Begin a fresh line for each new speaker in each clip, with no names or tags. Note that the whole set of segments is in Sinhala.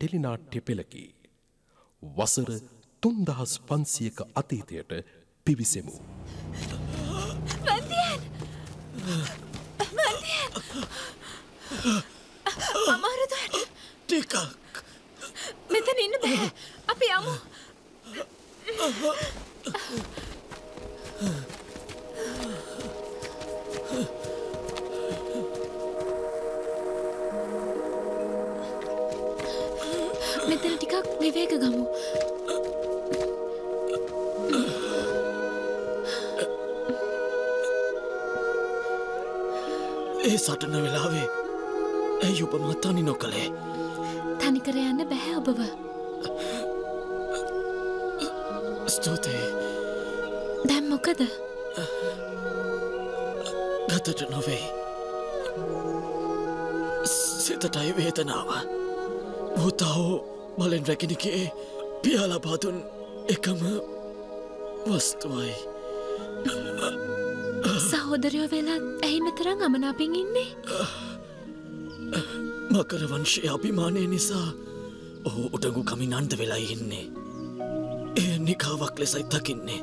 ටෙලිනාට්‍ය පෙළකි. වසර 3500ක අතීතයට පිවිසෙමු.
වන්දියන්! වන්දියන්! අමාරුද?
ටිකක්.
මෙතන ඉන්න බෑ. අපි යමු. මෙතන ටිකක් විවේක ගමු.
ඒ සටන වෙලාවේ ඇයි ඔබ මා තනි නොකළේ?
තනිකර යන්න බෑ ඔබව.
ස්තුතියි.
දැන් මොකද?
ගතට නොවෙයි. සිතටයි වේදනාව. පුතාව බලෙන් රැකිනිකේ පියාලා දුන් එකම වස්තුවයි.
සහෝදරයෝ වෙලා ඇයි මෙතරම් අමනාපෙන් ඉන්නේ?
මකර වංශයේ අභිමානය නිසා ඔහු උඩඟු කමින් අන්ත වෙලා ඉන්නේ. ඒ නිකාවක් ලෙසයි දකින්නේ.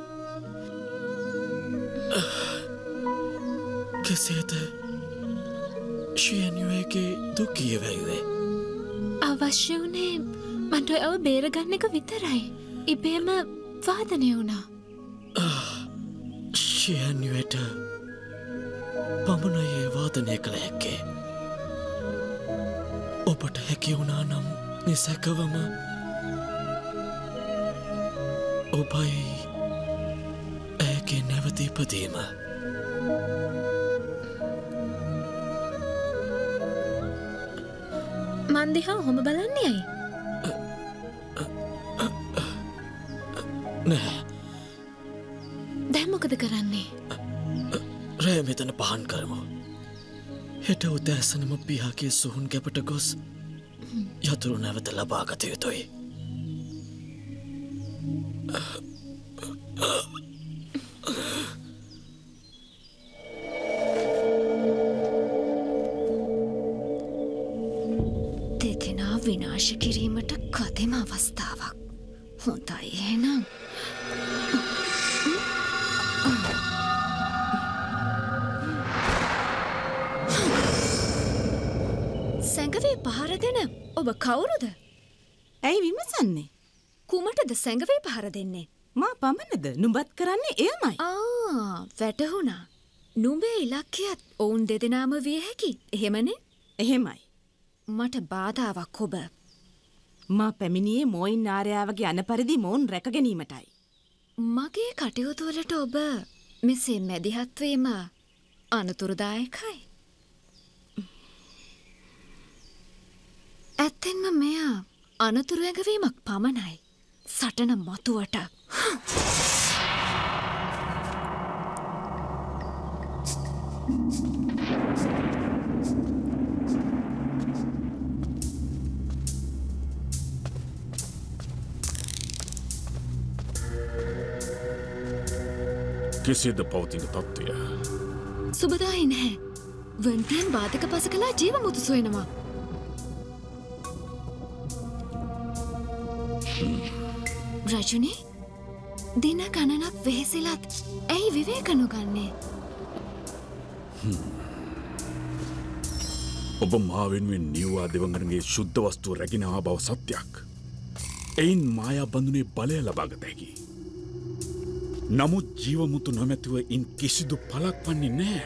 කෙසේද ශියනියුවේගේ දුක කියවැයුවේ?
අවශ්‍ය වුණේ මට ඔව බේරගන්න එක විතරයි. ඉබේම වාදනය වුණා.
ශියනියුවට පමණයේ වාදනය කළ හැක්කේ. ඔබට හැකි වුණා නම් නිසැකවම ඔබයි ඇගේ නැවත ඉපදීම.
මන් දිහා හොම බලන්නේ ඇයි?
නෑ.
දැන් මොකද කරන්නේ?
රෑ මෙතන පහන් කරමු. හෙට උදෑසනම පියාගේ සුහුන් ගැපට ගොස් යතුරු නැවත ලබා ගත යුතුයි.
දෙදෙනා විනාශ කිරීමට කදිම අවස්ථාවක්. හොඳයි එහෙනම්. සැඟවේ පහර දෙන ඔබ කවුරුද?
ඇයි විමසන්නේ?
කුමටද සැඟවේ පහර දෙන්නේ?
මා පමණද? නුඹත් කරන්නේ එයමයි.
වැටහුණා. නුඹේ ඉලක්කයත් ඔවුන් දෙදෙනාම විය හැකි. එහෙමනේ?
එහෙමයි.
මට බාධාවක් ඔබ.
මා පැමිණියේ මෝයින් ආර්යාවගේ අන පරිදි මොවුන් රැක ගැනීමටයි.
මගේ කටයුතු වලට ඔබ මෙසේ මැදිහත් වීම අනතුරුදායකයි. ඇත්තෙන්ම මෙයා අනතුරු ඇඟවීමක් පමණයි. සටන මතුවට.
කෙසේද පවතින තත්ත්වය?
සුබදායි නැහැ. වන්තියන් බාධක පස කලා ජීවමුතු සොයනවා. රජුනේ දින ගණනක් වෙහෙසිලත් ඇයි විවේක නොගන්නේ?
ඔබ මා වෙනුවෙන් නියවා දෙවඟනගේ ශුද්ධ වස්තුව රැගෙන ආ බව සත්‍යයක්. එයින් මායා බඳුනේ බලය ලබාගත හැකි. නමුත් ජීවමුතු නොමැතිව ඉන් කිසිදු පලක් වන්නේ නෑ.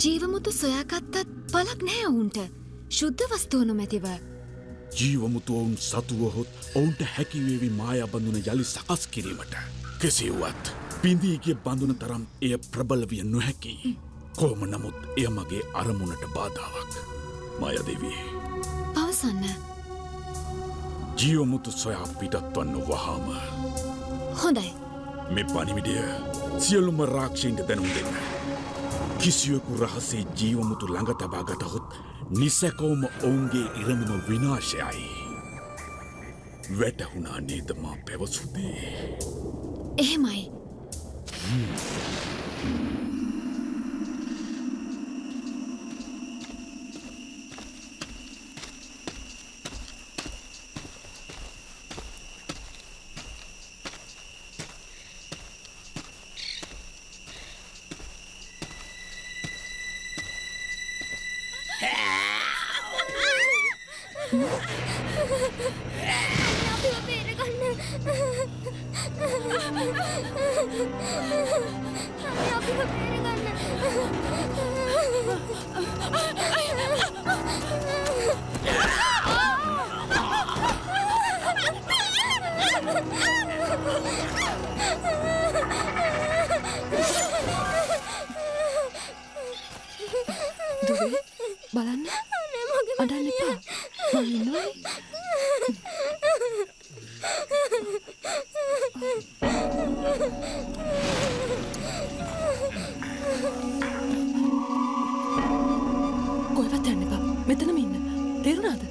ජීවමුතු සොයාගත්තත් පලක් නැහැ ඔවුන්ට. ශුද්ධ වස්තුව නොමැතිව.
ජීවමුතු ඔවුන් සතුවහොත් ඔවුන්ට හැකිවේවි මායා බඳුන යළි සකස් කිරීමට. කෙසේවත් පිඳීගේ බඳුන තරම් එය ප්‍රබල විය නොහැකි. කොහොම නමුත් එය මගේ අරමුණට බාධාවක්. මායා දෙවී.
පවසන්න.
ජීවමුතු සොයා පිටත්වන්න වහාම.
හොඳයි.
මේ පණිවිඩය සියලුම රාක්ෂයින්ට දැනුම් දෙන්න. කිසියකු රහසේ ජීවමුතු ළඟ තබා ගතහොත් නිසැකවම ඔවුන්ගේ ඉරණම විනාශයයි. වැටහුණා නේද මා පැවසුදේ?
එහෙමයි. දුවේ බලන්න අඬන්න එපා මම ඉන්නවනේ කොහෙවත් යන්න එපා මෙතනම ඉන්න තේරුණාද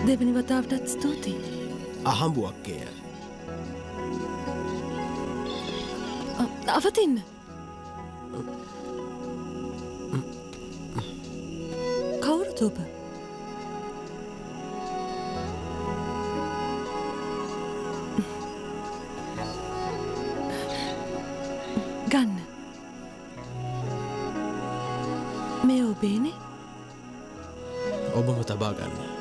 දෙවනි වතාවටත් ස්තුතියි.
අහඹුවක්කය.
අවතින්න. කවුරුද ඔබ? ගන්න. මේ ඔබේනේ?
ඔබම තබා ගන්න.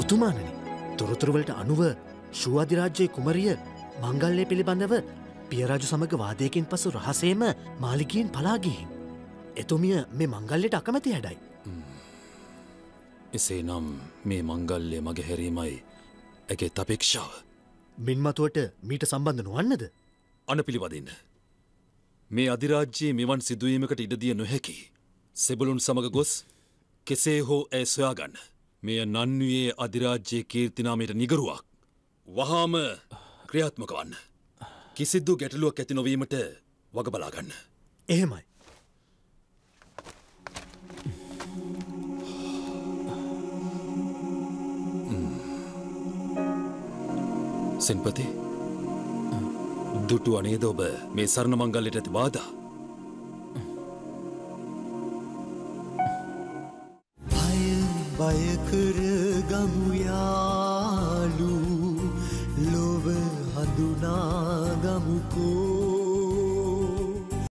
උතුමානනි තොරතුරුවලට අනුව ශූ අධිරාජ්‍යයේ කුමරිය මංගල්‍යය පිළිබඳව පියරාජු සමග වාදයකින් පසු රහසේම මාලිගයෙන් පලාගිහින්. එතුමිය මේ මංගල්ලයට අකමැති හැඩයි.
එසේ නම් මේ මංගල්ලය මගේ හැරීමයි ඇගේ තපේක්ෂාව.
මින්මතුවට මීට සම්බන්ධ නොවන්නද?
අන පිළිවදින්න. මේ අධිරාජ්‍යයේ මෙවන් සිදුවීමකට ඉඩදිය නොහැකි. සෙබළුන් සමග ගොස් කෙසේ හෝ ඇය සොයාගන්න. මෙය නන්වයේ අධිරාජ්‍යයේ කීර්තිනාමයට නිගරුවක්. වහාම ක්‍රියාත්මක වන්න. කිසිදු ගැටලුවක් ඇති නොවීමට වග බලාගන්න.
එහෙමයි.
සෙන්පති දුටු අනේද ඔබ මේ සරණ මංගල්ලයට ඇති බාධා?
බයකර ගමුයාලු ලොව හඳුනා ගමුකෝ